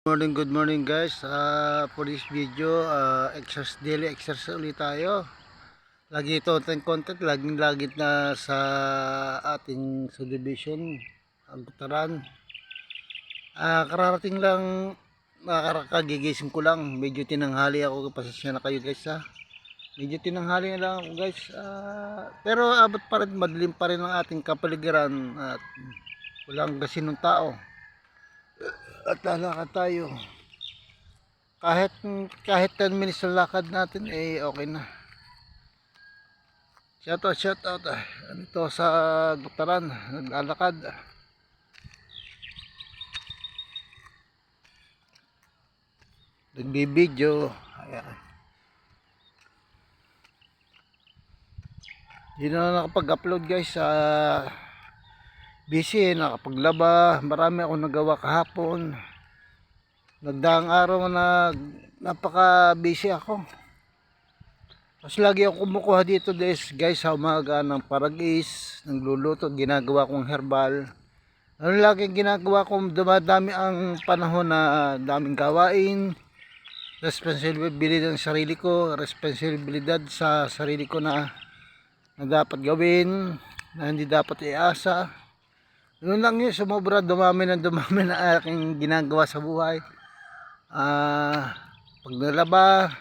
Good morning guys. For this video, daily exercise ulit tayo. Lagi ito ating content, laging na sa ating subdivision, ang Gutaran. Kararating lang, nakakagigising ko lang. Medyo tinanghali ako, pasensya na kayo guys ha. Medyo tinanghali na lang ako guys. Pero abot pa rin, madilim pa rin ang ating kapaligiran at walang gasinong tao. At lalakad tayo. Kahit 10 minutes na lakad natin okay na. Shout out ito sa Gutaran, naglalakad. Nagbibideo. Ayan. Hindi na nakapag-upload guys. Busy, nakapaglaba. Marami akong nagawa kahapon. Nagdaang araw na napaka busy ako. Kasi lagi ako kumukuha dito guys sa umaga ng paragis, nagluluto, ginagawa kong herbal. Ano lagi ginagawa kong dumadami ang panahon na daming gawain, responsibilidad ng sarili ko, responsibilidad sa sarili ko na dapat gawin, na hindi dapat iasa. Yun lang yun, sumobra, dumami na aking ginagawa sa buhay. Pag nalaba,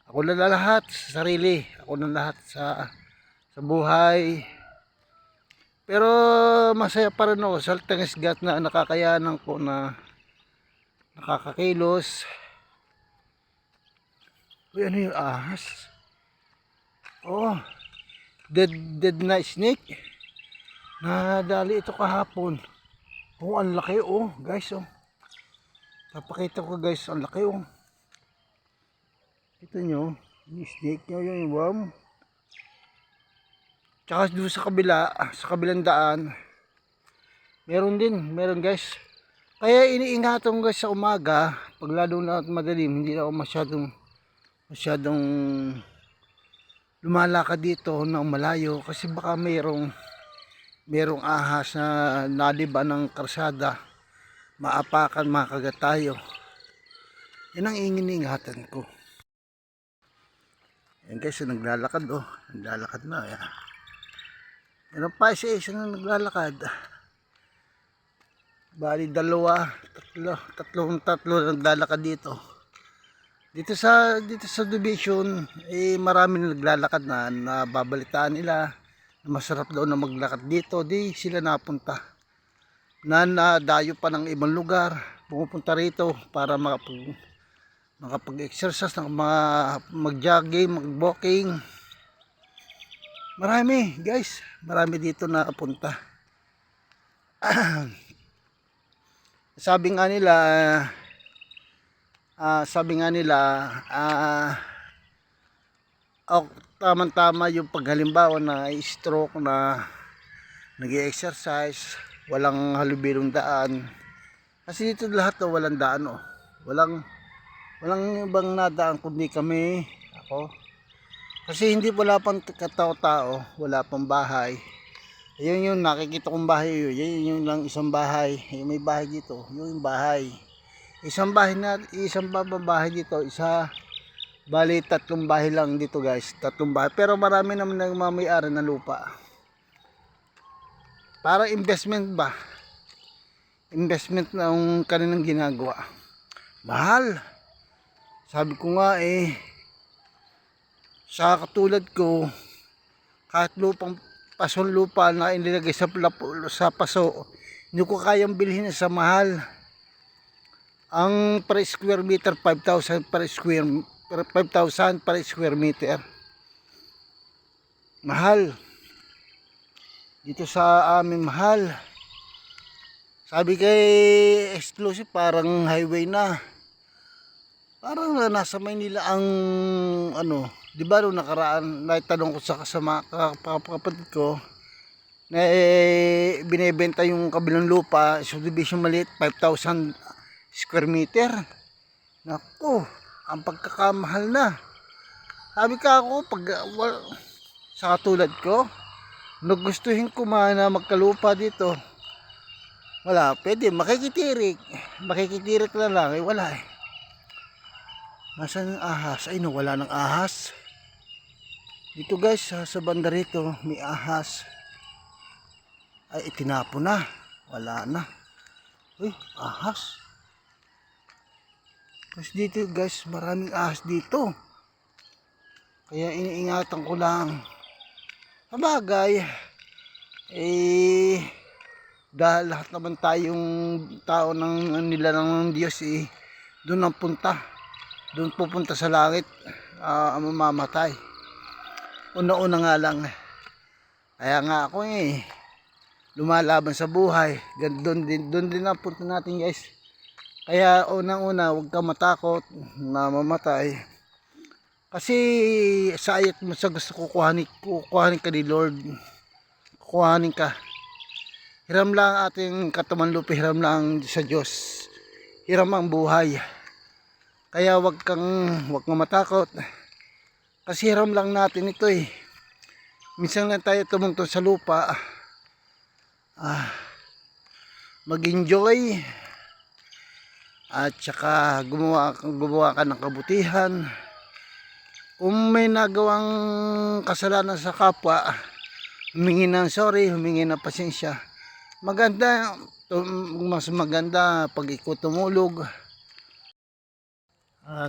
ako na lahat sa sarili, ako na lahat sa buhay. Pero masaya pa rin ako sa tangisgat na nakakayanan ko na nakakakilos. Uy, ano yung ahas? Oh, dead na snake. Nadali ito kahapon. Oh, ang laki guys Papakita ko guys, ang laki Ito nyo, yung snake nyo, yung worm. Tsaka doon sa kabilang daan, meron guys. Kaya iniingatan ko guys sa umaga, pag lalo na madalim, hindi ako masyadong lumalakad dito ng malayo. Kasi baka merong ahas na naliba ng karsada, maapakan, makagat tayo. Yan ang iniingatan ko. Yan guys, naglalakad naglalakad na. Yan. Meron pa isa na naglalakad. Bali tatlo naglalakad dito. Dito sa division, marami na naglalakad na nababalitaan nila na masarap daw na maglakad dito. Di sila napunta. Nadayo pa ng ibang lugar, pumupunta rito para makapag-exercise, mag-jogging, mag-walking. Marami guys, marami dito nakapunta. Sabi nga nila, tama-tama yung paghalimbawa na stroke na nag-exercise, walang halubilong daan. Kasi dito lahat walang daan Walang ibang nadaan kundi ako. Kasi wala pang katao-tao, wala pang bahay. Ayun yung nakikita kong bahay, yun yung lang isang bahay. May bahay dito, yung bahay. Isang bahay dito, bali 3 bahay lang dito guys, 3 bahay. Pero marami naman nagmamay-ari ng lupa. Para investment ba? Investment na ang kanilang ginagawa. Mahal. Sabi ko nga sa katulad ko, kahit pasong lupa na inilagay sa paso, hindi ko kayang bilhin sa mahal. Ang per square meter 5,000 per square meter. Mahal. Dito sa amin mahal. Sabi kay exclusive, parang highway na. Parang nasa Maynila ang di ba nung nakaraan, naitanong ko sa kapatid ko na binebenta yung kabilang lupa, subdivision maliit, 5,000 square meter. Naku, ang pagkakamahal na. Sabi ka ako, sa katulad ko, nagustuhin ko na magkalupa dito. Wala, pwede, makikitirik. Makikitirik na lang, eh, wala eh. Nasaan ang ahas? Ay, wala ng ahas. Dito guys, sa banda rito, may ahas. Ay, itinapo na. Wala na. Uy, ahas. Kasi dito guys, maraming ahas dito. Kaya iniingatan ko lang. Sabagay, dahil lahat naman tayong tao ng nila ng Diyos doon ang punta. Doon pupunta sa langit, mamamatay. Una-una nga lang. Kaya nga ako lumalaban sa buhay. Doon din ang punta natin guys. Kaya unang-una, huwag ka matakot na mamatay. Kasi sa ayat mo sa gusto kukuhanin ka ni Lord. Kukuhanin ka. Hiram lang ating katawan lupa, hiram lang sa Diyos. Hiram ang buhay. Kaya huwag kang matakot. Kasi hiram lang natin ito eh. Minsan lang tayo tumungtong sa lupa. Mag-enjoy. At saka gumawa ka ng kabutihan. Kung may nagawang kasalanan sa kapwa, humingi ng sorry, humingi ng pasensya. Maganda, mas maganda pag ikaw tumulog.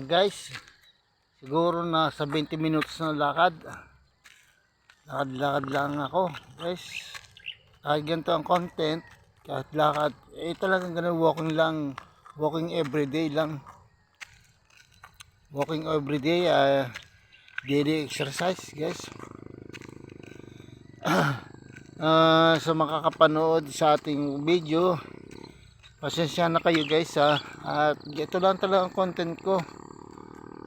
Guys, siguro na sa 20 minutes na lakad. Lakad lang ako, guys. Kahit ganito ang content, kahit lakad, talagang ganun, walking everyday lang. Walking everyday, daily exercise guys. Sa makakapanood sa ating video, pasensya na kayo guys at ito lang talaga ang content ko,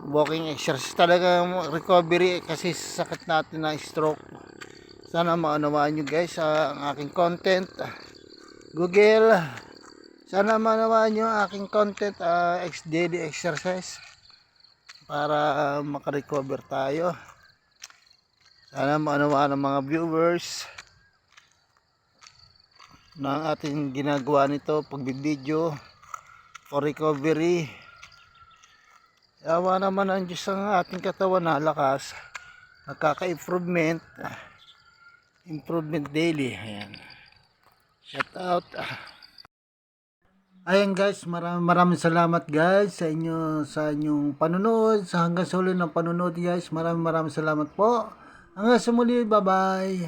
walking exercise talaga, recovery kasi sakit natin na stroke. Sana maunawaan nyo guys ang aking content. Google, sana maunawaan nyo ang aking content, daily exercise para makarecover tayo. Sana maunawaan ng mga viewers na ating ginagawa nito, pagbibideo for recovery. Yawa naman ang Diyos ang ating katawan na lakas, nakaka-improvement daily. Ayan. Shout out. Ayan guys, maraming salamat guys sa inyong panonood, sa hanggang sa huli ng panonood guys. Maraming salamat po. Hanggang sa muli, bye bye.